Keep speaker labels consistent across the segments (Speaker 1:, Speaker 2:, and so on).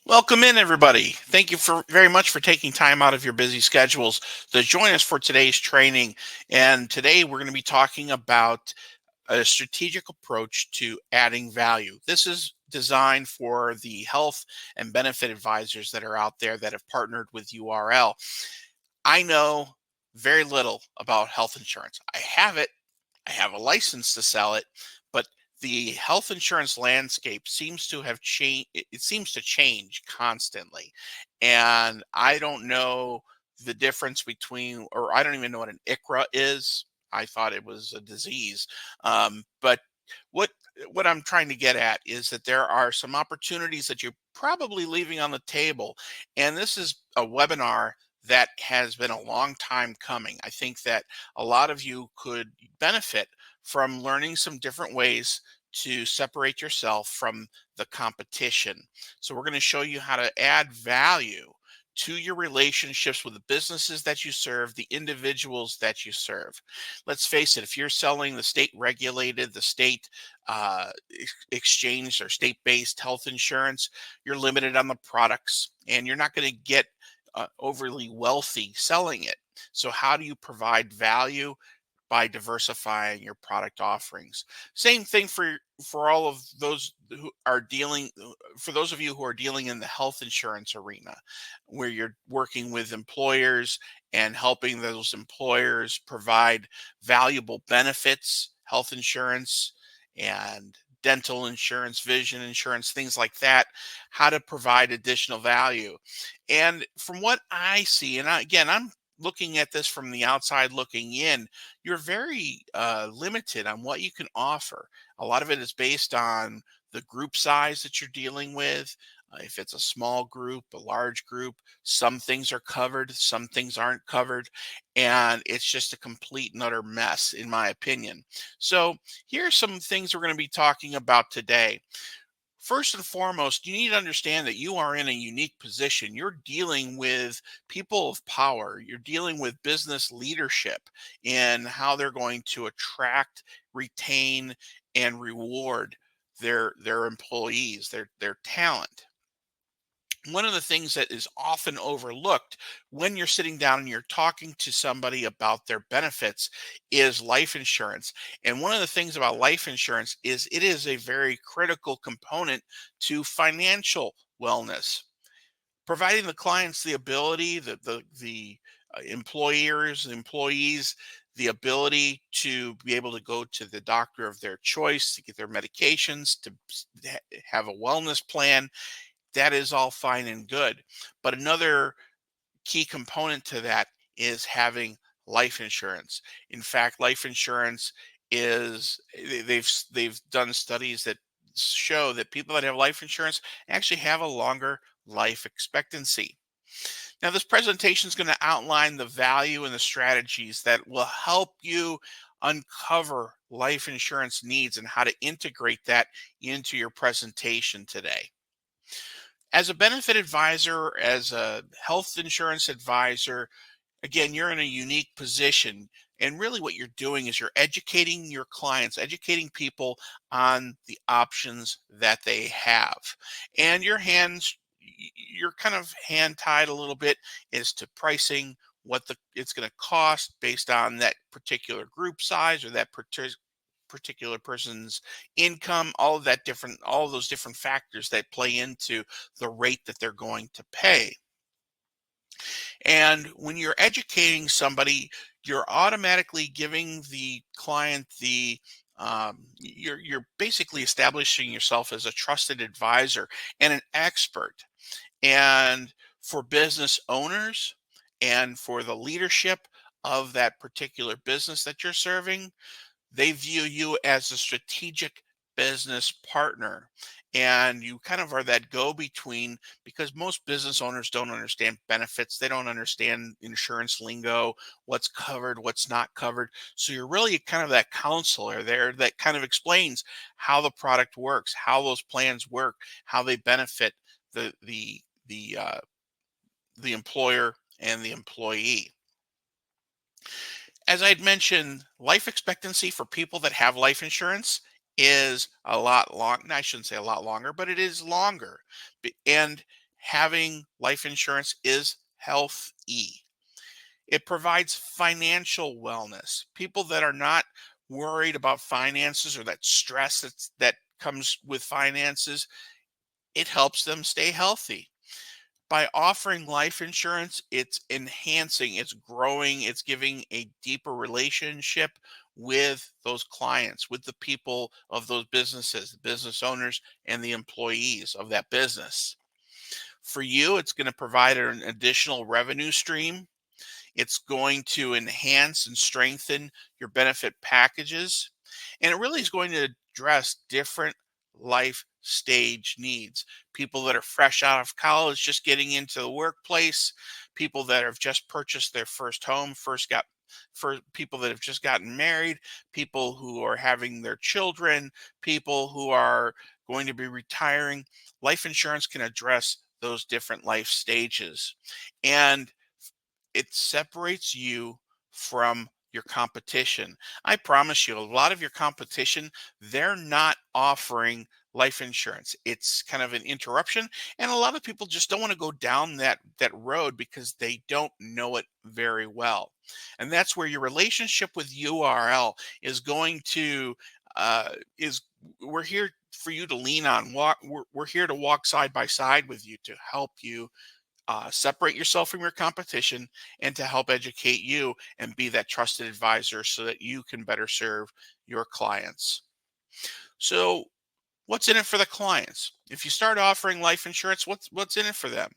Speaker 1: Welcome in, everybody. Thank you for very much for taking time out of your busy schedules to join us for today's training. And today we're going to be talking about a strategic approach to adding value. This is designed for the health and benefit advisors that are out there that have partnered with URL. I know very little about health insurance. I have it, I have a license to sell it, but the health insurance landscape seems to have changed. It seems to change constantly. And I don't know the difference between, or I don't even know what an ICRA is. I thought it was a disease. But what what I'm trying to get at is that there are some opportunities that you're probably leaving on the table. And this is a webinar that has been a long time coming. I think that a lot of you could benefit from learning some different ways to separate yourself from the competition. So we're going to show you how to add value to your relationships with the businesses that you serve, the individuals that you serve. Let's face it, if you're selling the state regulated, the state exchange or state based health insurance, you're limited on the products and you're not going to get overly wealthy selling it. So, how do you provide value? By diversifying your product offerings. Same thing for all of those who are dealing for those of you who are dealing in the health insurance arena, where you're working with employers and helping those employers provide valuable benefits, health insurance and dental insurance, vision insurance, things like that, how to provide additional value. And from what I see, and again, I'm looking at this from the outside looking in, you're very limited on what you can offer. A lot of it is based on the group size that you're dealing with. If it's a small group, a large group, some things are covered, some things aren't covered. And it's just a complete and utter mess, in my opinion. So, here are some things we're going to be talking about today. First and foremost, you need to understand that you are in a unique position. You're dealing with people of power. You're dealing with business leadership and how they're going to attract, retain, and reward their employees, their talent. One of the things that is often overlooked when you're sitting down and you're talking to somebody about their benefits is life insurance. And one of the things about life insurance is it is a very critical component to financial wellness, providing the clients the ability, the employers, employees, the ability to be able to go to the doctor of their choice to get their medications, to have a wellness plan. That is all fine and good. But another key component to that is having life insurance. In fact, life insurance is they've done studies that show that people that have life insurance actually have a longer life expectancy. Now, this presentation is going to outline the value and the strategies that will help you uncover life insurance needs and how to integrate that into your presentation today. As a benefit advisor, as a health insurance advisor, again, you're in a unique position. And really, what you're doing is you're educating your clients, educating people on the options that they have. And you're kind of hand tied a little bit as to pricing what it's going to cost based on that particular group size or that particular person's income, all of those different factors that play into the rate that they're going to pay. And when you're educating somebody, you're automatically giving the client you're basically establishing yourself as a trusted advisor and an expert. And for business owners and for the leadership of that particular business that you're serving, they view you as a strategic business partner. And you kind of are that go between because most business owners don't understand benefits. They don't understand insurance lingo, what's covered, what's not covered. So you're really kind of that counselor there that kind of explains how the product works, how those plans work, how they benefit the the the uh, the employer and the employee. As I'd mentioned, life expectancy for people that have life insurance is a lot long. I shouldn't say a lot longer, but it is longer. And having life insurance is health E. It provides financial wellness. People that are not worried about finances or that stress that comes with finances, it helps them stay healthy. By offering life insurance, it's enhancing, it's growing, it's giving a deeper relationship with those clients, with the people of those businesses, the business owners, and the employees of that business. For you, it's going to provide an additional revenue stream. It's going to enhance and strengthen your benefit packages. And it really is going to address different life stage needs. People that are fresh out of college, just getting into the workplace, people that have just purchased their first home, for people that have just gotten married, people who are having their children, people who are going to be retiring. Life insurance can address those different life stages. And it separates you from your competition. I promise you, a lot of your competition, they're not offering life insurance. It's kind of an interruption, and a lot of people just don't want to go down that road because they don't know it very well. And that's where your relationship with URL is going to is we're here for you to lean on. We're here to walk side by side with you to help you separate yourself from your competition and to help educate you and be that trusted advisor so that you can better serve your clients. So, what's in it for the clients? If you start offering life insurance, what's in it for them?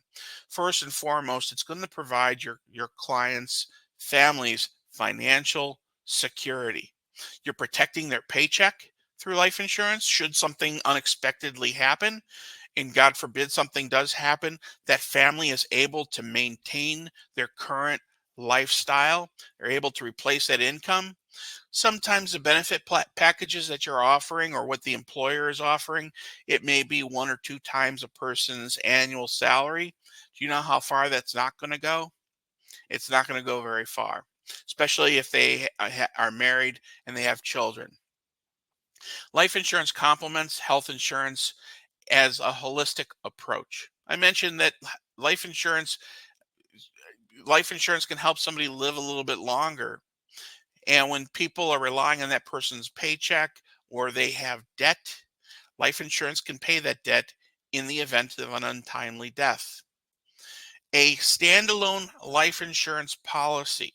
Speaker 1: First and foremost, it's going to provide your clients' families financial security. You're protecting their paycheck through life insurance should something unexpectedly happen, and God forbid something does happen, that family is able to maintain their current lifestyle. They're able to replace that income. Sometimes the benefit packages that you're offering or what the employer is offering, it may be 1 or 2 times a person's annual salary. Do you know how far that's not going to go? It's not going to go very far, especially if they are married and they have children. Life insurance complements health insurance as a holistic approach. I mentioned that life insurance can help somebody live a little bit longer. And when people are relying on that person's paycheck or they have debt, life insurance can pay that debt in the event of an untimely death. A standalone life insurance policy,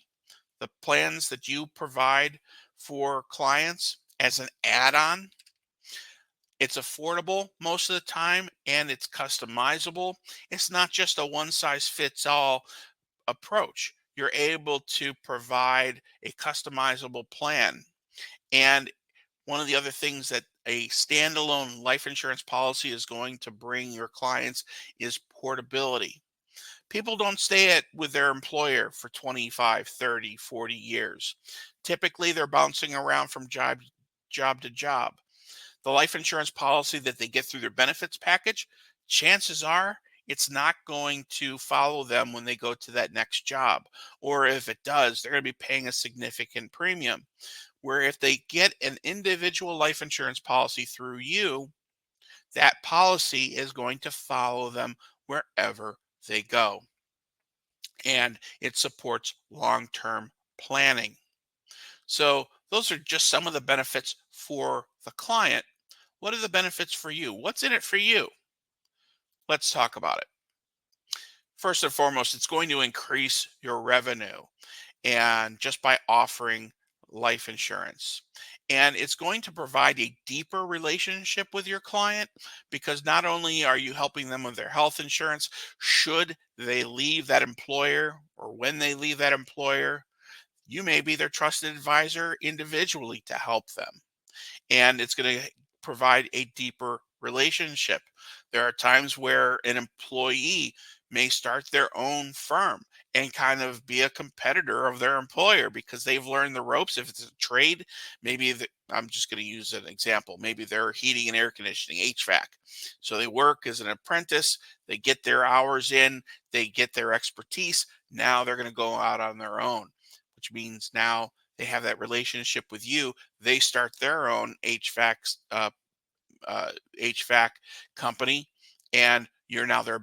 Speaker 1: the plans that you provide for clients as an add-on, it's affordable most of the time and it's customizable. It's not just a one size fits all approach. You're able to provide a customizable plan. And one of the other things that a standalone life insurance policy is going to bring your clients is portability. People don't stay with their employer for 25, 30, 40 years. Typically, they're bouncing around from job to job. The life insurance policy that they get through their benefits package, chances are it's not going to follow them when they go to that next job. Or if it does, they're going to be paying a significant premium. Where if they get an individual life insurance policy through you, that policy is going to follow them wherever they go. And it supports long term planning. So, those are just some of the benefits for the client. What are the benefits for you? What's in it for you? Let's talk about it. First and foremost, it's going to increase your revenue and just by offering life insurance. And it's going to provide a deeper relationship with your client because not only are you helping them with their health insurance, should they leave that employer or when they leave that employer, you may be their trusted advisor individually to help them. And it's going to provide a deeper relationship. There are times where an employee may start their own firm and kind of be a competitor of their employer because they've learned the ropes. If it's a trade, I'm just going to use an example. Maybe they're heating and air conditioning, HVAC. So they work as an apprentice, they get their hours in, they get their expertise. Now they're going to go out on their own, which means now they have that relationship with you. They start their own HVAC company, and you're now their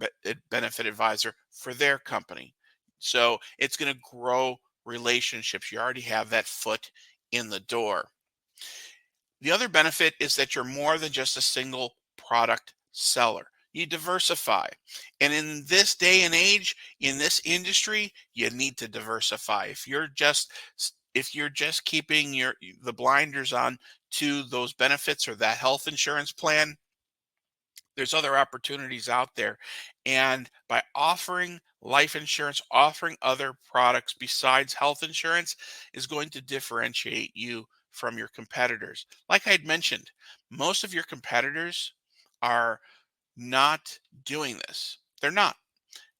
Speaker 1: benefit advisor for their company. So it's going to grow relationships. You already have that foot in the door. The other benefit is that you're more than just a single product seller. You diversify. And in this day and age, in this industry, you need to diversify. If you're just keeping the blinders on to those benefits or that health insurance plan, there's other opportunities out there. And by offering life insurance, offering other products besides health insurance is going to differentiate you from your competitors. Like I'd mentioned, most of your competitors are not doing this. They're not.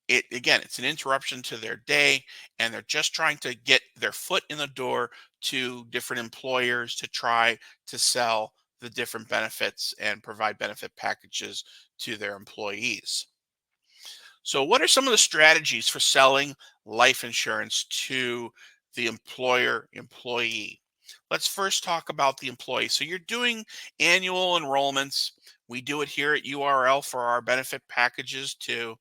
Speaker 1: It again, it's an interruption to their day, and they're just trying to get their foot in the door to different employers to try to sell the different benefits and provide benefit packages to their employees. So, what are some of the strategies for selling life insurance to the employer employee? Let's first talk about the employee. So, you're doing annual enrollments. We do it here at URL for our benefit packages too.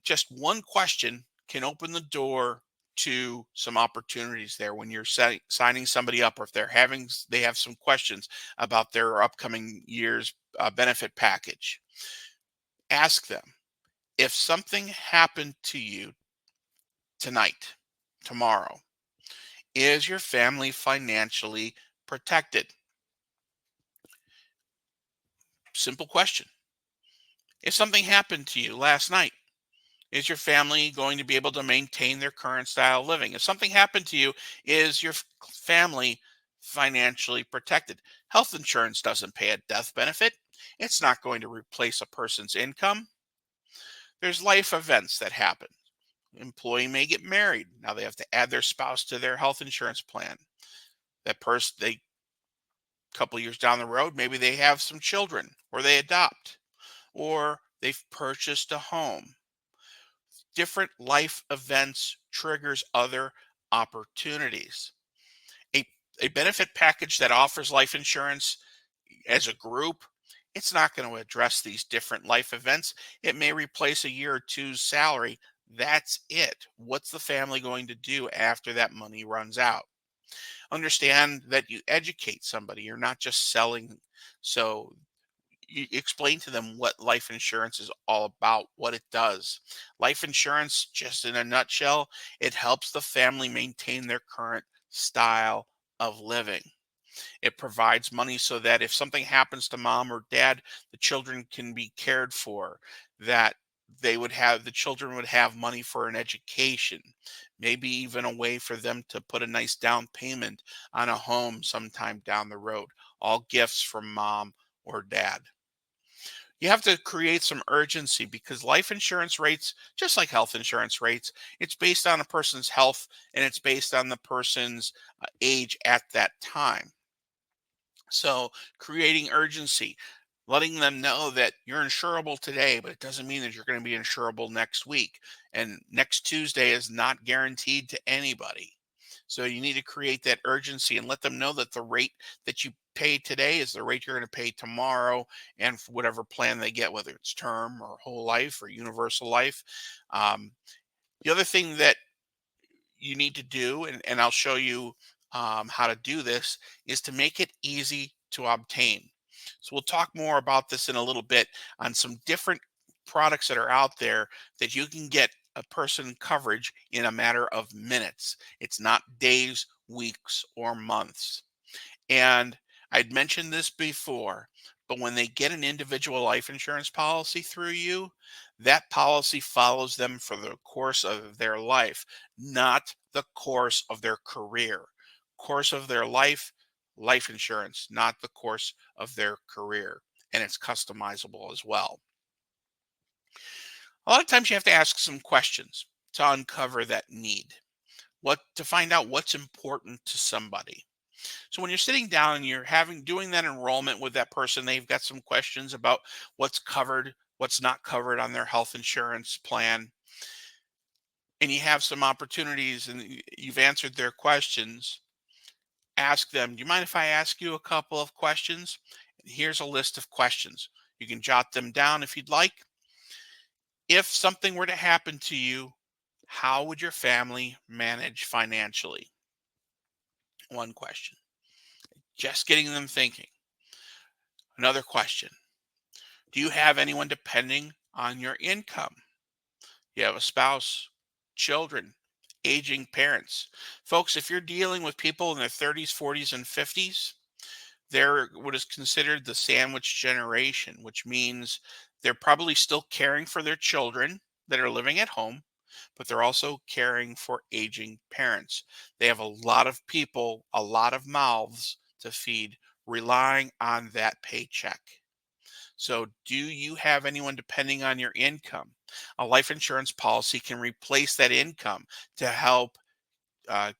Speaker 1: Just one question can open the door to some opportunities there when you're signing somebody up, or if they have some questions about their upcoming year's benefit package. Ask them, if something happened to you tonight, tomorrow, is your family financially protected? Simple question. If something happened to you last night, is your family going to be able to maintain their current style of living? If something happened to you, is your family financially protected? Health insurance doesn't pay a death benefit. It's not going to replace a person's income. There's life events that happen. Employee may get married. Now they have to add their spouse to their health insurance plan. That person, they couple years down the road, maybe they have some children, or they adopt, or they've purchased a home. Different life events triggers other opportunities. A, a benefit package that offers life insurance as a group, it's not going to address these different life events. It may replace a year or two's salary. That's it. What's the family going to do after that money runs out? Understand that you educate somebody. You're not just selling. So you explain to them what life insurance is all about, what it does. Life insurance, just in a nutshell, it helps the family maintain their current style of living. It provides money so that if something happens to mom or dad, the children can be cared for, that the children would have money for an education, maybe even a way for them to put a nice down payment on a home sometime down the road. All gifts from mom or dad. You have to create some urgency because life insurance rates, just like health insurance rates, it's based on a person's health and it's based on the person's age at that time. So creating urgency, letting them know that you're insurable today, but it doesn't mean that you're going to be insurable next week. And next Tuesday is not guaranteed to anybody. So you need to create that urgency and let them know that the rate that you pay today is the rate you're going to pay tomorrow, and for whatever plan they get, whether it's term or whole life or universal life. Um, the other thing that you need to do, and I'll show you how to do this, is to make it easy to obtain. So we'll talk more about this in a little bit on some different products that are out there that you can get a person coverage in a matter of minutes. It's not days, weeks, or months. And I'd mentioned this before, but when they get an individual life insurance policy through you, that policy follows them for the course of their life, not the course of their career. Course of their life, life insurance, not the course of their career. And it's customizable as well. A lot of times you have to ask some questions to uncover that need, what to find out what's important to somebody. So when you're sitting down and you're doing that enrollment with that person, they've got some questions about what's covered, what's not covered on their health insurance plan, and you have some opportunities and you've answered their questions. Ask them, do you mind if I ask you a couple of questions? Here's a list of questions. You can jot them down if you'd like. If something were to happen to you, how would your family manage financially? One question. Just getting them thinking. Another question. Do you have anyone depending on your income? You have a spouse, children, aging parents. Folks, if you're dealing with people in their 30s, 40s, and 50s, they're what is considered the sandwich generation, which means they're probably still caring for their children that are living at home, but they're also caring for aging parents. They have a lot of people, a lot of mouths to feed, relying on that paycheck. So, do you have anyone depending on your income? A life insurance policy can replace that income to help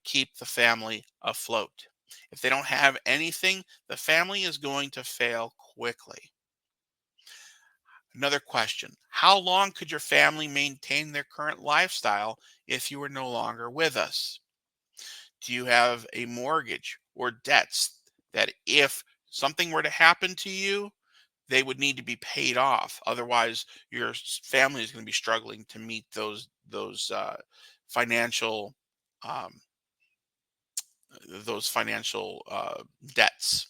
Speaker 1: keep the family afloat. If they don't have anything, the family is going to fail quickly. Another question. How long could your family maintain their current lifestyle if you were no longer with us? Do you have a mortgage or debts that if something were to happen to you, they would need to be paid off? Otherwise, your family is going to be struggling to meet those financial um, those financial debts,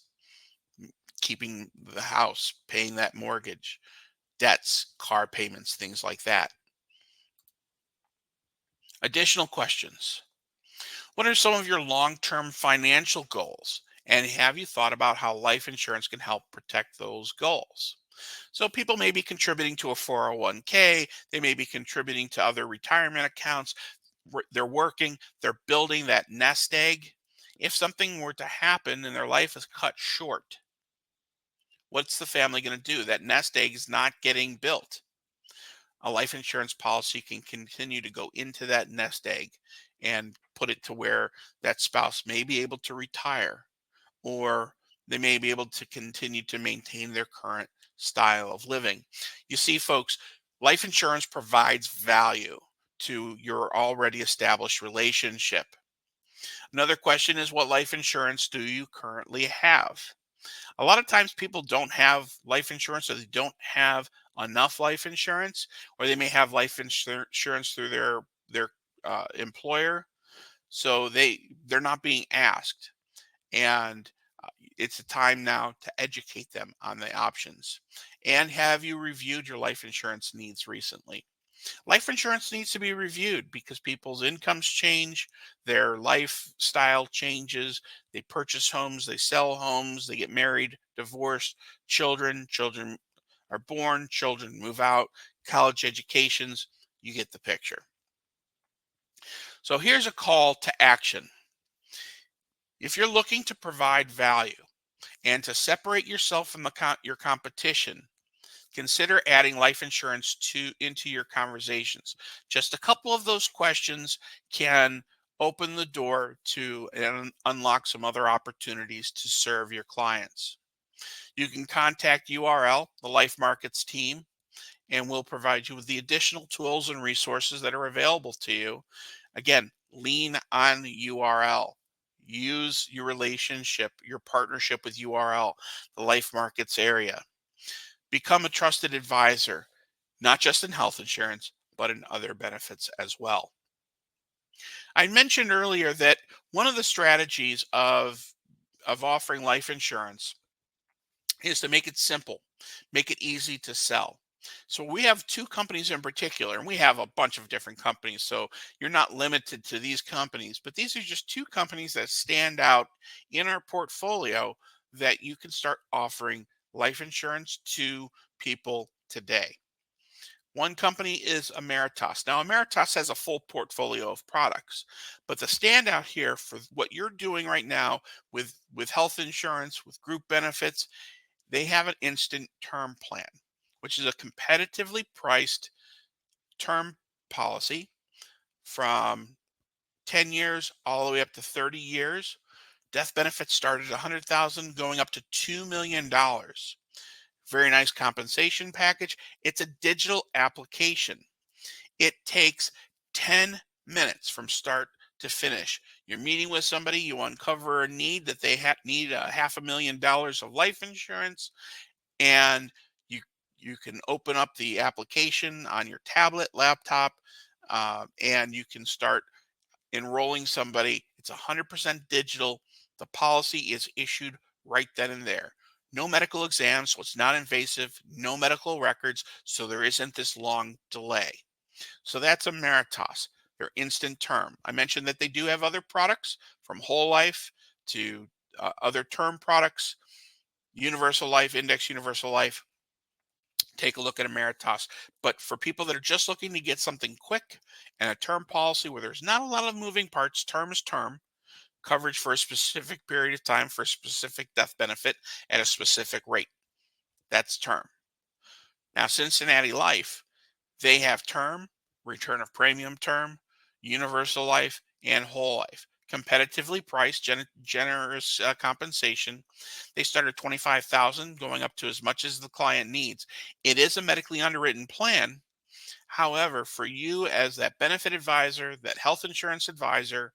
Speaker 1: keeping the house, paying that mortgage, debts, car payments, things like that. Additional questions. What are some of your long term financial goals? And have you thought about how life insurance can help protect those goals? So, people may be contributing to a 401k, they may be contributing to other retirement accounts. They're working, they're building that nest egg. If something were to happen and their life is cut short, what's the family going to do? That nest egg is not getting built. A life insurance policy can continue to go into that nest egg and put it to where that spouse may be able to retire, or they may be able to continue to maintain their current style of living. You see, folks, life insurance provides value to your already established relationship. Another question is, what life insurance do you currently have? A lot of times people don't have life insurance, or they don't have enough life insurance, or they may have insurance through their employer, so they're not being asked. And it's a time now to educate them on the options. And have you reviewed your life insurance needs recently? Life insurance needs to be reviewed because people's incomes change, their lifestyle changes, they purchase homes, they sell homes, they get married, divorced, children are born, children move out, college educations, you get the picture. So here's a call to action. If you're looking to provide value and to separate yourself from your competition, consider adding life insurance into your conversations. Just a couple of those questions can open the door to and unlock some other opportunities to serve your clients. You can contact URL, the Life Markets team, and we'll provide you with the additional tools and resources that are available to you. Again, lean on URL. Use your relationship, your partnership with URL, the Life Markets area. Become a trusted advisor, not just in health insurance, but in other benefits as well. I mentioned earlier that one of the strategies of offering life insurance is to make it simple, make it easy to sell. So we have two companies in particular, and we have a bunch of different companies. So you're not limited to these companies, but these are just two companies that stand out in our portfolio that you can start offering life insurance to people today. One company is Ameritas. Now, Ameritas has a full portfolio of products, but the standout here for what you're doing right now with health insurance, with group benefits, they have an instant term plan, which is a competitively priced term policy from 10 years all the way up to 30 years. Death benefits start at 100,000 going up to $2 million. Very nice compensation package. It's a digital application. It takes 10 minutes from start to finish. You're meeting with somebody, you uncover a need that they need a $500,000 of life insurance, and you You can open up the application on your tablet, laptop, and you can start enrolling somebody. It's 100% digital. The policy is issued right then and there. No medical exams, so it's not invasive, no medical records, so there isn't this long delay. So that's Ameritas. They're instant term. I mentioned that they do have other products from whole life to other term products, universal life, index universal life. Take a look at Ameritas. But for people that are just looking to get something quick and a term policy where there's not a lot of moving parts, term is term, coverage for a specific period of time for a specific death benefit at a specific rate. That's term. Now, Cincinnati Life, they have term, return of premium term, universal life, and whole life. Competitively priced, generous compensation. They start at 25,000, going up to as much as the client needs. It is a medically underwritten plan. However, for you as that benefit advisor, that health insurance advisor,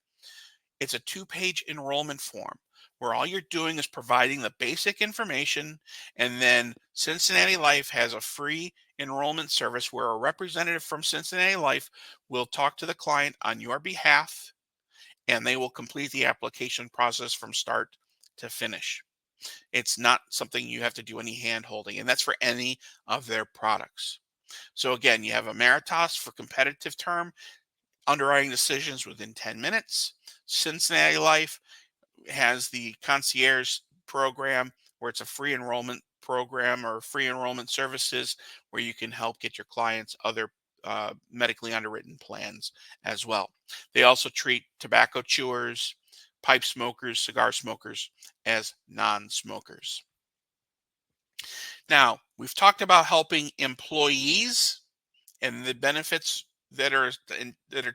Speaker 1: it's a two-page enrollment form where all you're doing is providing the basic information, and then Cincinnati Life has a free enrollment service where a representative from Cincinnati Life will talk to the client on your behalf, and they will complete the application process from start to finish. It's not something you have to do any hand holding, and that's for any of their products. So again, you have Ameritas for competitive term, underwriting decisions within 10 minutes. Cincinnati Life has the concierge program where it's a free enrollment program or free enrollment services where you can help get your clients other medically underwritten plans as well. They also treat tobacco chewers, pipe smokers, cigar smokers as non-smokers. Now, we've talked about helping employees and the benefits that are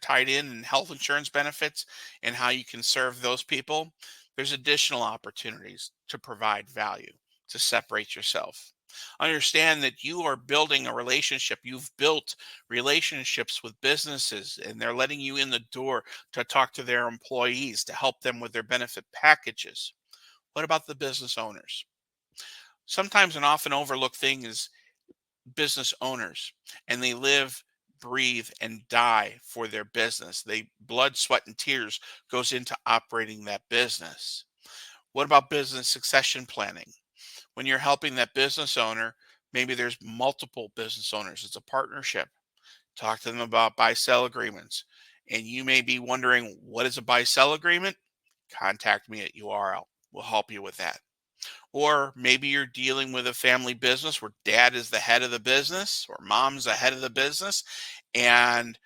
Speaker 1: tied in health insurance benefits and how you can serve those people. There's additional opportunities to provide value to separate yourself. Understand that you are building a relationship. You've built relationships with businesses, and they're letting you in the door to talk to their employees to help them with their benefit packages. What about the business owners? Sometimes an often overlooked thing is business owners, and they live, breathe, and die for their business. They blood, sweat, and tears goes into operating that business. What about business succession planning? When you're helping that business owner, maybe there's multiple business owners. It's a partnership. Talk to them about buy-sell agreements. And you may be wondering, what is a buy-sell agreement? Contact me at URL. We'll help you with that. Or maybe you're dealing with a family business where dad is the head of the business or mom's the head of the business. And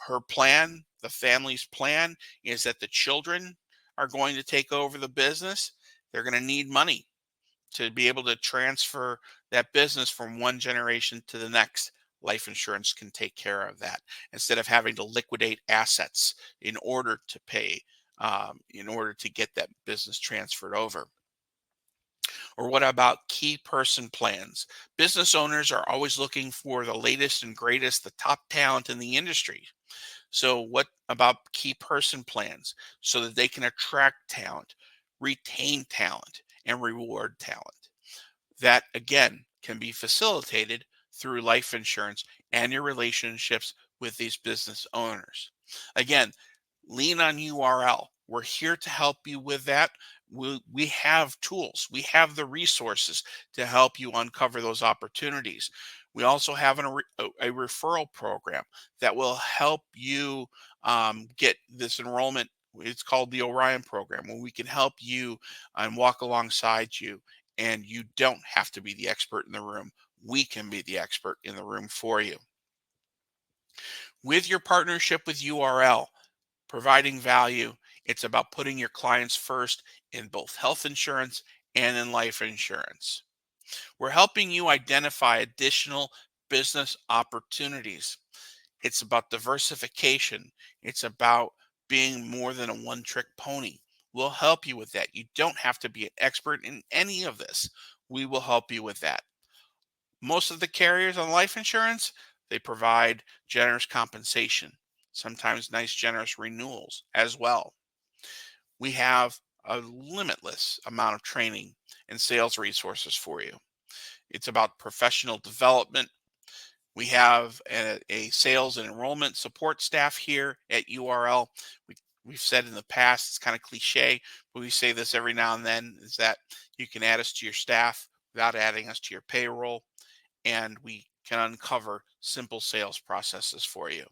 Speaker 1: her plan, the family's plan, is that the children are going to take over the business. They're going to need money to be able to transfer that business from one generation to the next. Life insurance can take care of that instead of having to liquidate assets in order to pay, in order to get that business transferred over. Or what about key person plans? Business owners are always looking for the latest and greatest, the top talent in the industry. So, what about key person plans so that they can attract talent, retain talent, and reward talent? That again can be facilitated through life insurance and your relationships with these business owners. Again, lean on URL. We're here to help you with that. We have tools, we have the resources to help you uncover those opportunities. We also have a referral program that will help you get this enrollment. It's called the Orion program, where we can help you and walk alongside you. And you don't have to be the expert in the room. We can be the expert in the room for you. With your partnership with URL, providing value, it's about putting your clients first in both health insurance and in life insurance. We're helping you identify additional business opportunities. It's about diversification. It's about being more than a one trick pony. We'll help you with that. You don't have to be an expert in any of this. We will help you with that. Most of the carriers on life insurance, they provide generous compensation, sometimes nice, generous renewals as well. We have a limitless amount of training and sales resources for you. It's about professional development. We have a sales and enrollment support staff here at URL. We've said in the past, it's kind of cliche, but we say this every now and then, is that you can add us to your staff without adding us to your payroll, and we can uncover simple sales processes for you.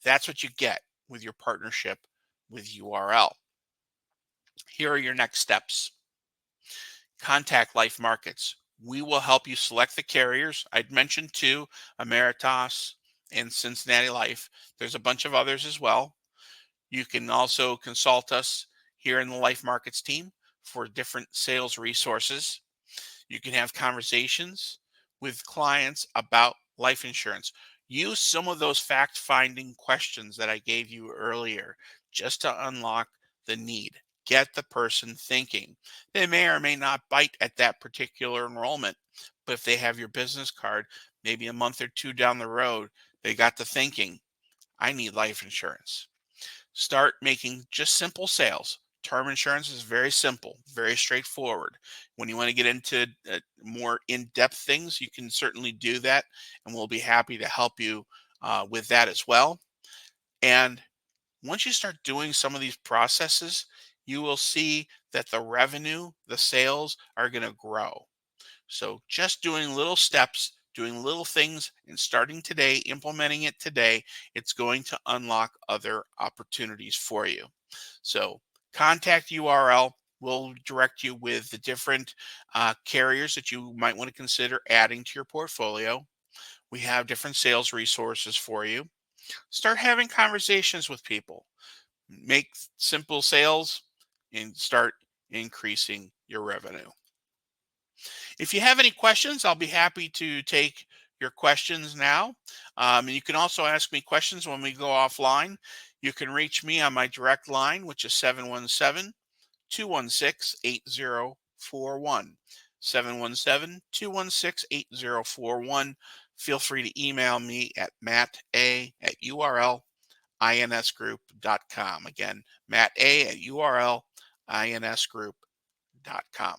Speaker 1: That's what you get with your partnership with URL. Here are your next steps. Contact Life Markets. We will help you select the carriers. I'd mentioned two, Ameritas and Cincinnati Life. There's a bunch of others as well. You can also consult us here in the Life Markets team for different sales resources. You can have conversations with clients about life insurance. Use some of those fact finding questions that I gave you earlier just to unlock the need. Get the person thinking. They may or may not bite at that particular enrollment, but if they have your business card, maybe a month or two down the road, they got to thinking, I need life insurance. Start making just simple sales. Term insurance is very simple, very straightforward. When you want to get into more in-depth things, you can certainly do that, and we'll be happy to help you with that as well. And once you start doing some of these processes, you will see that the revenue, the sales are going to grow. So just doing little steps, doing little things, and starting today, implementing it today, it's going to unlock other opportunities for you. So contact URL. We'll direct you with the different carriers that you might want to consider adding to your portfolio. We have different sales resources for you. Start having conversations with people. Make simple sales and start increasing your revenue. If you have any questions, I'll be happy to take your questions now. And you can also ask me questions when we go offline. You can reach me on my direct line, which is 717-216-8041. 717-216-8041. Feel free to email me at matta@urlinsgroup.com. Again, matta@urlinsgroup.com.